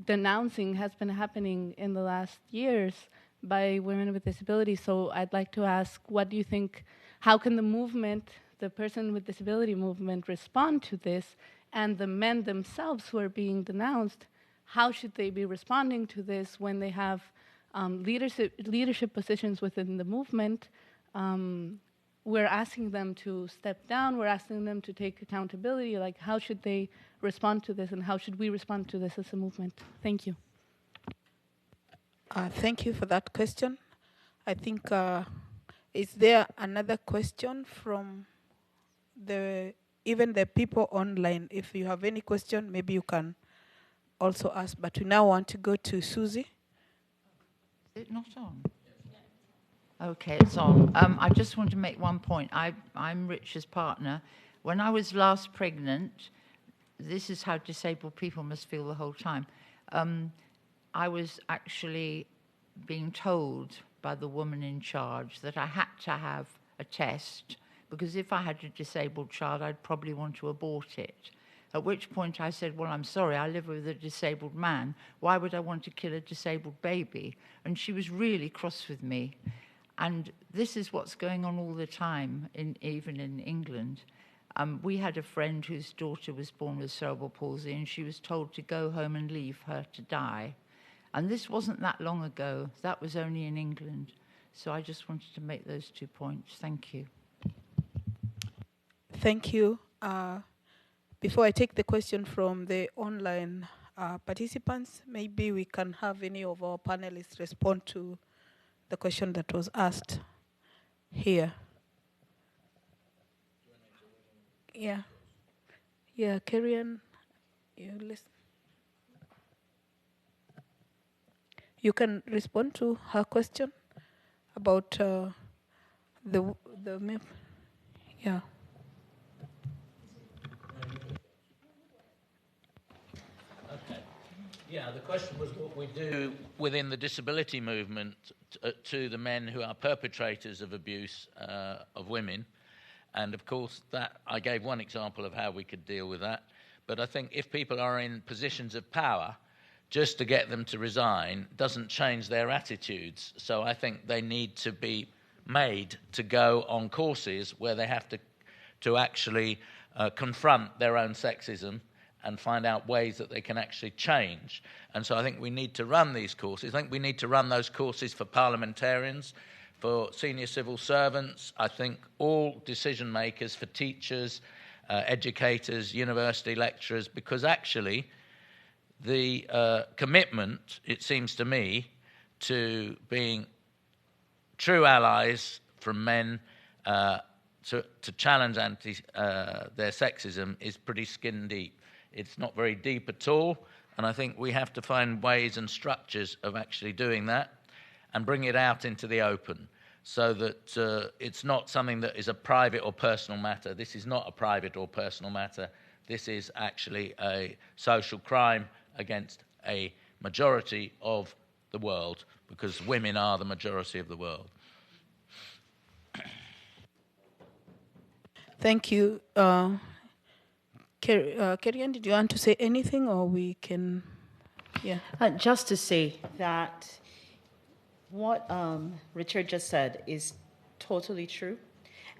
denouncing has been happening in the last years by women with disabilities. So I'd like to ask, what do you think, how can the movement, the person with disability movement, respond to this? And the men themselves who are being denounced, how should they be responding to this when they have leadership positions within the movement? We're asking them to step down. We're asking them to take accountability. Like, how should they respond to this, and how should we respond to this as a movement? Thank you. Thank you for that question. I think, is there another question from even the people online? If you have any question, maybe you can also ask. But we now want to go to Susie. Is it not on? Okay, it's on. I just want to make one point. I'm Richard's partner. When I was last pregnant, this is how disabled people must feel the whole time. I was actually being told by the woman in charge that I had to have a test, because if I had a disabled child, I'd probably want to abort it. At which point I said, well, I'm sorry, I live with a disabled man. Why would I want to kill a disabled baby? And she was really cross with me. And this is what's going on all the time, even in England. We had a friend whose daughter was born with cerebral palsy, and she was told to go home and leave her to die. And this wasn't that long ago. That was only in England. So I just wanted to make those 2 points. Thank you. Thank you. Before I take the question from the online participants, maybe we can have any of our panelists respond to the question that was asked here. Yeah. Yeah, Karian, you listen. You can respond to her question about the yeah. Yeah, the question was what we do within the disability movement to the men who are perpetrators of abuse of women. And of course, that I gave one example of how we could deal with that. But I think if people are in positions of power, just to get them to resign doesn't change their attitudes. So I think they need to be made to go on courses where they have to actually confront their own sexism and find out ways that they can actually change. And so I think we need to run these courses. I think we need to run those courses for parliamentarians, for senior civil servants, I think all decision makers, for teachers, educators, university lecturers, because actually the commitment, it seems to me, to being true allies from men to challenge their sexism is pretty skin deep. It's not very deep at all, and I think we have to find ways and structures of actually doing that and bring it out into the open so that it's not something that is a private or personal matter. This is not a private or personal matter. This is actually a social crime against a majority of the world, because women are the majority of the world. Thank you. Karian, did you want to say anything, or we can, yeah? Just to say that what Richard just said is totally true,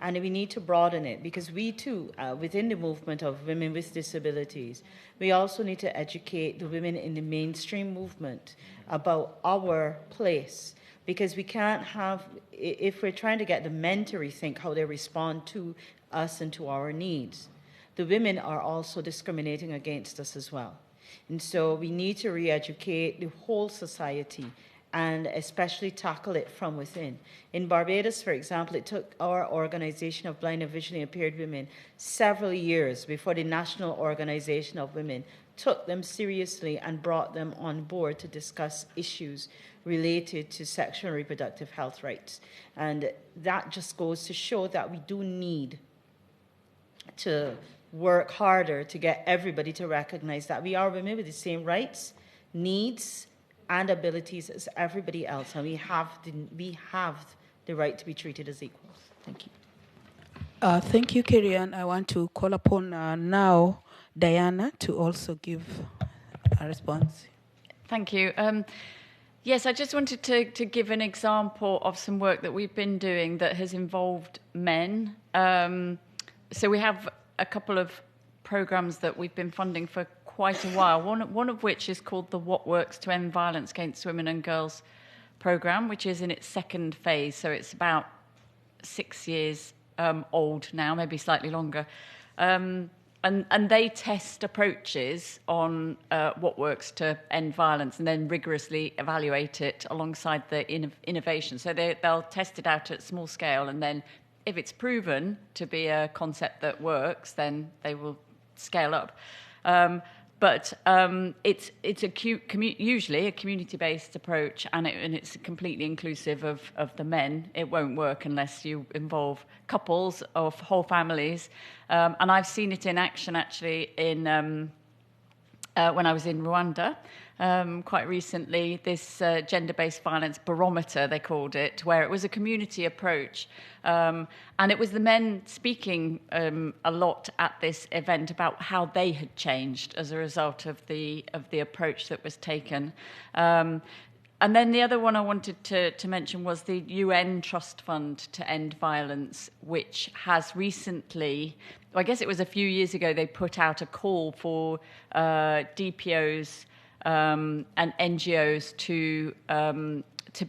and we need to broaden it, because we too, within the movement of women with disabilities, we also need to educate the women in the mainstream movement about our place, because we can't have, if we're trying to get the men to rethink how they respond to us and to our needs, the women are also discriminating against us as well. And so we need to re-educate the whole society and especially tackle it from within. In Barbados, for example, it took our Organization of Blind and Visually Impaired Women several years before the National Organization of Women took them seriously and brought them on board to discuss issues related to sexual and reproductive health rights. And that just goes to show that we do need to work harder to get everybody to recognize that we are women with the same rights, needs, and abilities as everybody else, and we have the right to be treated as equals. Thank you. Thank you, Karian. I want to call upon now Diana to also give a response. Thank you. Yes, I just wanted to give an example of some work that we've been doing that has involved men. So we have a couple of programs that we've been funding for quite a while, one of which is called the What Works to End Violence Against Women and Girls program, which is in its second phase. So it's about 6 years old now, maybe slightly longer. And they test approaches on what works to end violence and then rigorously evaluate it alongside the innovation. So they'll test it out at small scale, and then if it's proven to be a concept that works, then they will scale up. But it's usually a community-based approach, and it's completely inclusive of the men. It won't work unless you involve couples or whole families. And I've seen it in action, actually, in when I was in Rwanda quite recently, this gender-based violence barometer, they called it, where it was a community approach. And it was the men speaking a lot at this event about how they had changed as a result of the approach that was taken. And then the other one I wanted to mention was the UN Trust Fund to End Violence, which has recently, I guess it was a few years ago, they put out a call for DPOs and NGOs to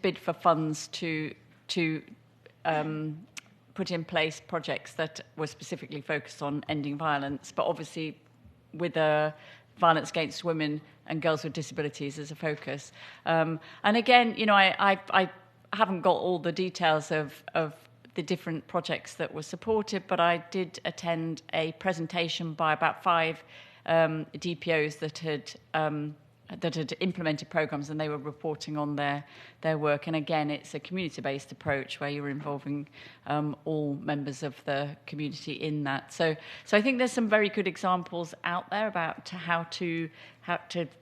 bid for funds to put in place projects that were specifically focused on ending violence, but obviously with violence against women and girls with disabilities as a focus. And again, you know, I haven't got all the details of the different projects that were supported, but I did attend a presentation by about 5 DPOs that had implemented programs, and they were reporting on their work. And again, it's a community-based approach where you're involving all members of the community in that. So I think there's some very good examples out there about how to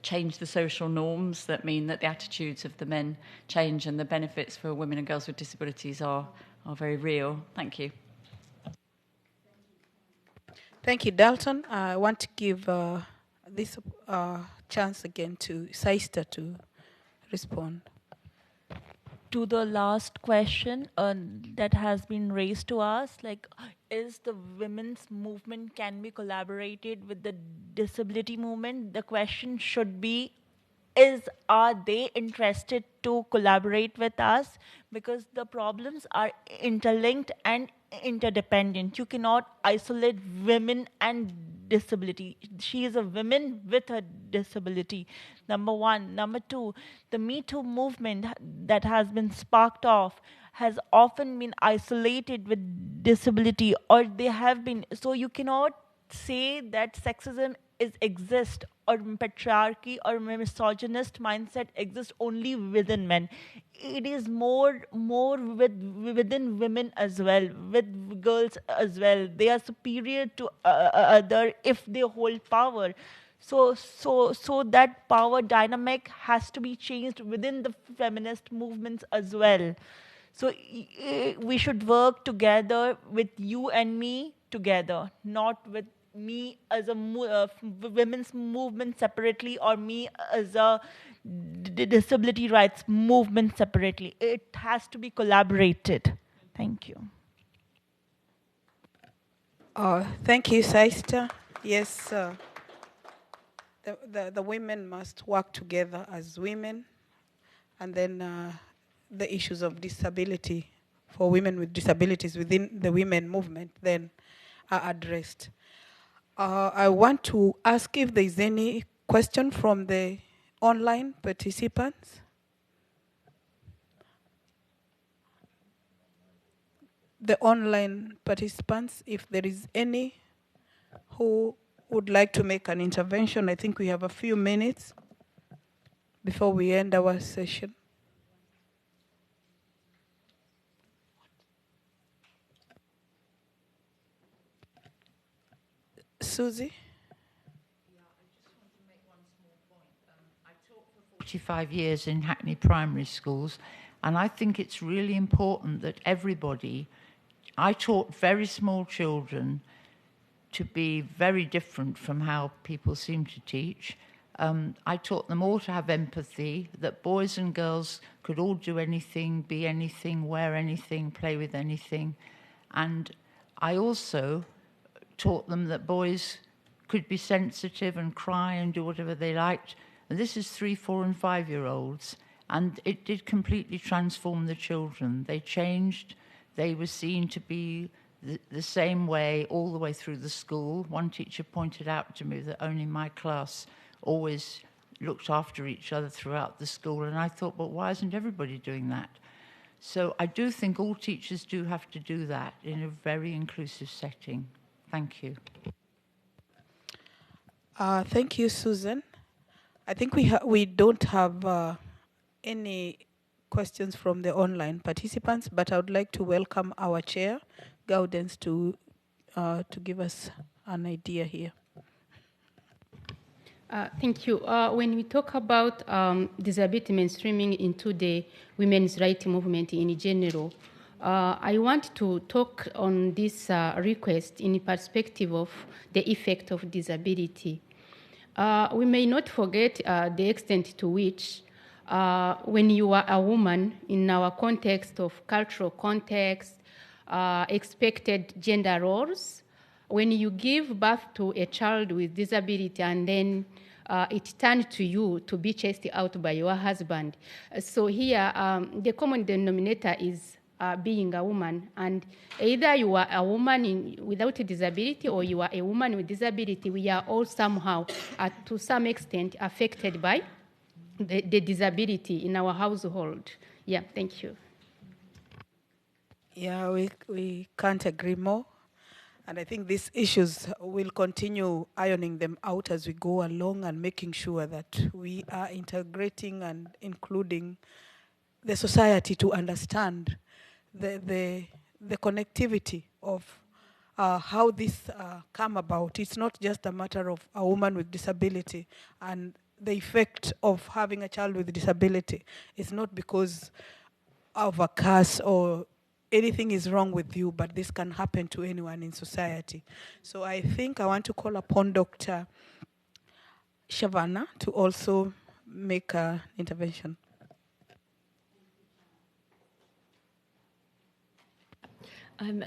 change the social norms that mean that the attitudes of the men change, and the benefits for women and girls with disabilities are very real. Thank you. Thank you, Dalton. I want to give this chance again to Saista to respond. To the last question that has been raised to us, like, is the women's movement can be collaborated with the disability movement? The question should be, are they interested to collaborate with us? Because the problems are interlinked and interdependent. You cannot isolate women and disability. She is a woman with a disability, number one. Number two, the Me Too movement that has been sparked off has often been isolated with disability, or they have been. So you cannot say that sexism exists, or patriarchy or misogynist mindset exists only within men. It is more within women as well, with girls as well. They are superior to other if they hold power. So that power dynamic has to be changed within the feminist movements as well. So we should work together with you and me together, not with me as a women's movement separately, or me as a disability rights movement separately. It has to be collaborated. Thank you. Thank you, Saista. Yes, the women must work together as women, and then the issues of disability for women with disabilities within the women movement then are addressed. I want to ask if there is any question from the online participants. The online participants, if there is any who would like to make an intervention. I think we have a few minutes before we end our session. Susie? Yeah, I just want to make one small point. I taught for 45 years in Hackney primary schools, and I think it's really important that everybody, I taught very small children to be very different from how people seem to teach. I taught them all to have empathy, that boys and girls could all do anything, be anything, wear anything, play with anything. And I also taught them that boys could be sensitive and cry and do whatever they liked. And this is 3, 4, and 5-year-olds. And it did completely transform the children. They changed. They were seen to be the same way all the way through the school. One teacher pointed out to me that only my class always looked after each other throughout the school. And I thought, well, why isn't everybody doing that? So I do think all teachers do have to do that in a very inclusive setting. Thank you. Thank you, Susan. I think we don't have any questions from the online participants, but I would like to welcome our chair, Gaudence, to give us an idea here. Thank you. When we talk about disability mainstreaming into the women's rights movement in general, I want to talk on this request in the perspective of the effect of disability. We may not forget the extent to which when you are a woman in our context of cultural context, expected gender roles, when you give birth to a child with disability and then it turns to you to be chased out by your husband. So here, the common denominator is being a woman. And either you are a woman without a disability or you are a woman with disability, we are all somehow, to some extent, affected by the disability in our household. Yeah, thank you. Yeah, we can't agree more. And I think these issues will continue ironing them out as we go along and making sure that we are integrating and including the society to understand the connectivity of how this come about. It's not just a matter of a woman with disability, and the effect of having a child with disability is not because of a curse or anything is wrong with you, but this can happen to anyone in society. So I think I want to call upon Dr. Shavana to also make an intervention.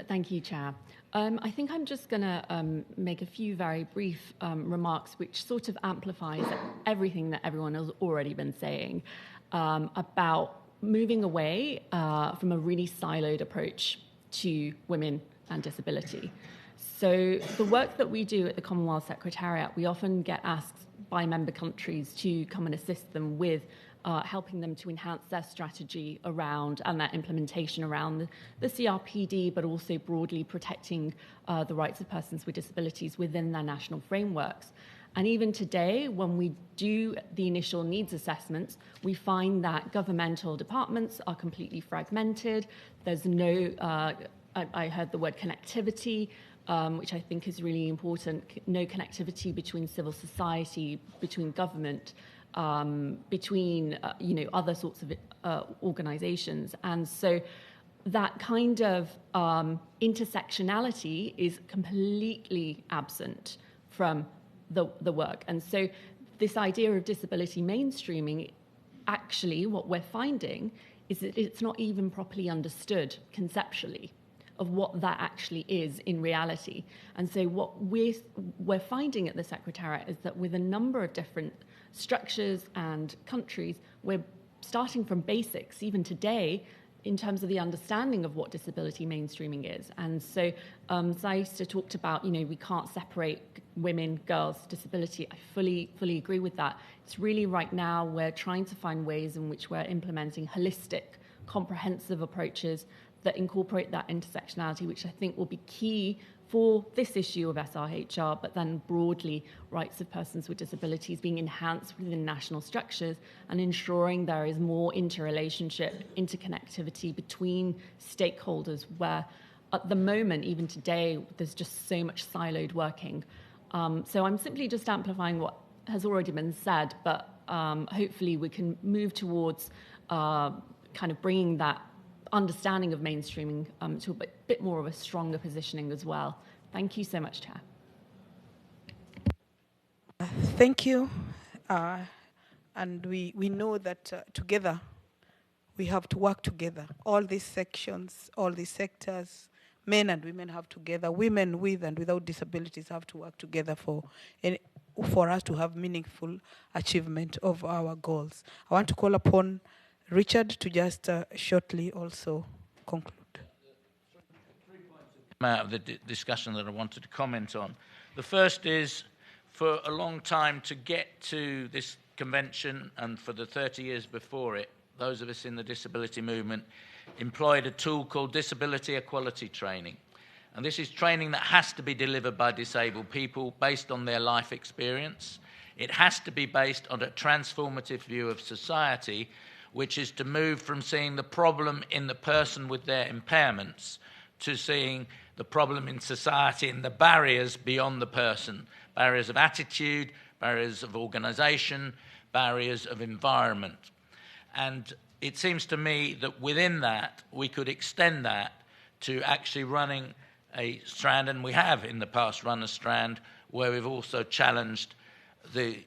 Thank you, Chair. I think I'm just going to make a few very brief remarks which sort of amplifies everything that everyone has already been saying about moving away from a really siloed approach to women and disability. So the work that we do at the Commonwealth Secretariat, we often get asked by member countries to come and assist them with helping them to enhance their strategy around and their implementation around the CRPD, but also broadly protecting the rights of persons with disabilities within their national frameworks. And even today, when we do the initial needs assessments, we find that governmental departments are completely fragmented. There's no, I heard the word connectivity, which I think is really important, no connectivity between civil society, between government, between other sorts of organizations. And so that kind of intersectionality is completely absent from the work. And so this idea of disability mainstreaming, actually what we're finding is that it's not even properly understood conceptually of what that actually is in reality. And so what we're finding at the Secretariat is that with a number of different structures and countries, we're starting from basics, even today, in terms of the understanding of what disability mainstreaming is. And so Zaista talked about, we can't separate women, girls, disability. I fully agree with that. It's really right now we're trying to find ways in which we're implementing holistic, comprehensive approaches that incorporate that intersectionality, which I think will be key for this issue of SRHR, but then broadly rights of persons with disabilities being enhanced within national structures and ensuring there is more interrelationship, interconnectivity between stakeholders where at the moment, even today, there's just so much siloed working. So I'm simply just amplifying what has already been said, but hopefully we can move towards kind of bringing that understanding of mainstreaming to a bit more of a stronger positioning as well. Thank you so much, Chair. Thank you. And we know that together we have to work together. All these sections, all these sectors, men and women have together. Women with and without disabilities have to work together for us to have meaningful achievement of our goals. I want to call upon Richard to just shortly also conclude. Out of the discussion that I wanted to comment on. The first is, for a long time to get to this convention, and for the 30 years before it, those of us in the disability movement employed a tool called disability equality training. And this is training that has to be delivered by disabled people based on their life experience. It has to be based on a transformative view of society, which is to move from seeing the problem in the person with their impairments to seeing the problem in society and the barriers beyond the person, barriers of attitude, barriers of organisation, barriers of environment. And it seems to me that within that, we could extend that to actually running a strand, and we have in the past run a strand where we've also challenged the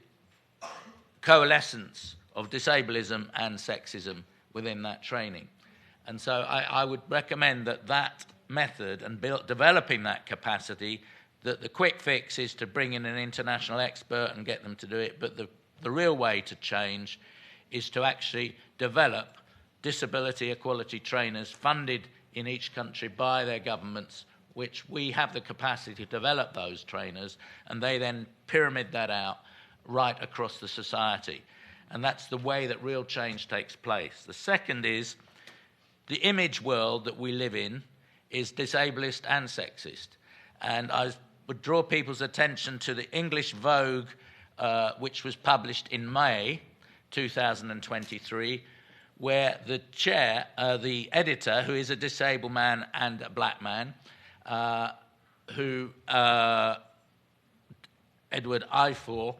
coalescence of disablism and sexism within that training. And so I would recommend that method and developing that capacity, that the quick fix is to bring in an international expert and get them to do it, but the real way to change is to actually develop disability equality trainers funded in each country by their governments, which we have the capacity to develop those trainers, and they then pyramid that out right across the society. And that's the way that real change takes place. The second is the image world that we live in is disablist and sexist. And I would draw people's attention to the English Vogue, which was published in May 2023, where the chair, the editor, who is a disabled man and a black man, Edward Ifor,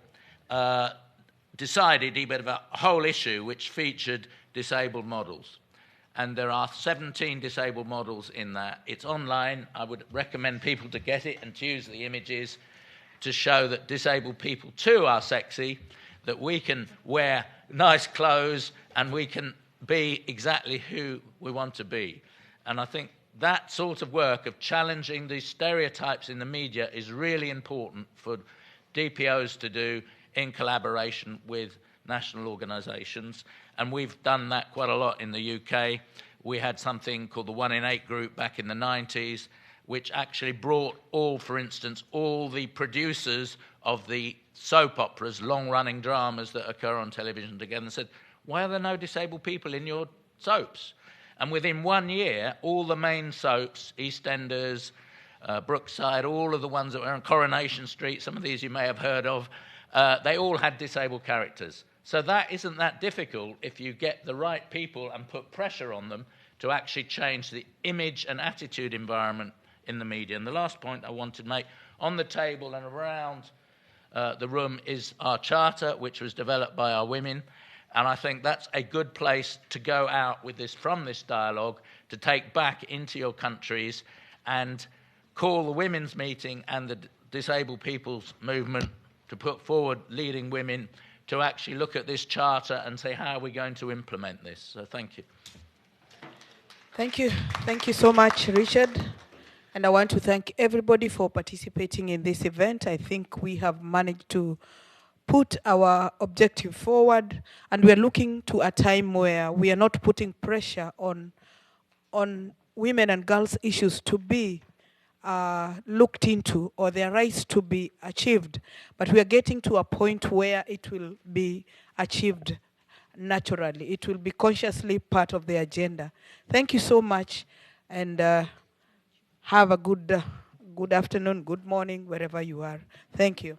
decided he would have a whole issue which featured disabled models. And there are 17 disabled models in that. It's online. I would recommend people to get it and to use the images to show that disabled people too are sexy, that we can wear nice clothes and we can be exactly who we want to be. And I think that sort of work of challenging these stereotypes in the media is really important for DPOs to do in collaboration with national organisations, and we've done that quite a lot in the UK. We had something called the 1 in 8 group back in the 90s, which actually brought for instance, all the producers of the soap operas, long-running dramas that occur on television together and said, why are there no disabled people in your soaps? And within 1 year, all the main soaps, EastEnders, Brookside, all of the ones that were on Coronation Street, some of these you may have heard of, they all had disabled characters. So that isn't that difficult if you get the right people and put pressure on them to actually change the image and attitude environment in the media. And the last point I want to make, on the table and around the room is our charter, which was developed by our women. And I think that's a good place to go out with this, from this dialogue, to take back into your countries and call the women's meeting and the disabled people's movement to put forward leading women to actually look at this charter and say, how are we going to implement this? So thank you. Thank you. Thank you so much, Richard. And I want to thank everybody for participating in this event. I think we have managed to put our objective forward, and we're looking to a time where we are not putting pressure on women and girls' issues to be looked into or their rights to be achieved, but we are getting to a point where it will be achieved naturally. It will be consciously part of the agenda. Thank you so much, and have a good afternoon, good morning, wherever you are. Thank you.